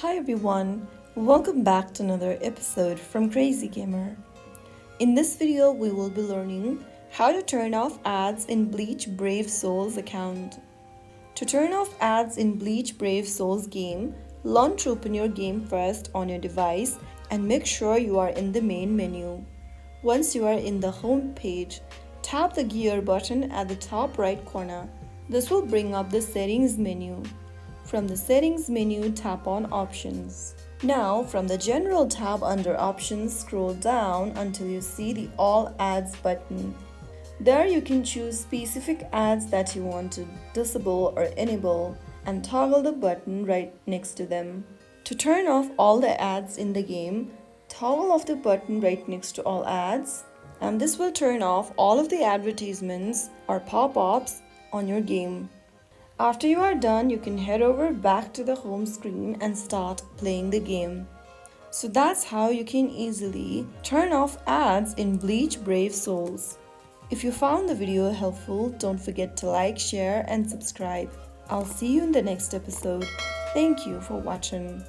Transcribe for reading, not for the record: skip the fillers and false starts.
Hi everyone, welcome back to another episode from Crazy Gamer. In this video, we will be learning how to turn off ads in Bleach Brave Souls account. To turn off ads in Bleach Brave Souls game, launch open your game first on your device and make sure you are in the main menu. Once you are in the home page, tap the gear button at the top right corner. This will bring up the settings menu. From the settings menu, tap on options. Now, from the general tab under options, scroll down until you see the all ads button. There you can choose specific ads that you want to disable or enable and toggle the button right next to them. To turn off all the ads in the game, toggle off the button right next to all ads, and this will turn off all of the advertisements or pop-ups on your game. After you are done, you can head over back to the home screen and start playing the game. So that's how you can easily turn off ads in Bleach Brave Souls. If you found the video helpful, don't forget to like, share and subscribe. I'll see you in the next episode. Thank you for watching.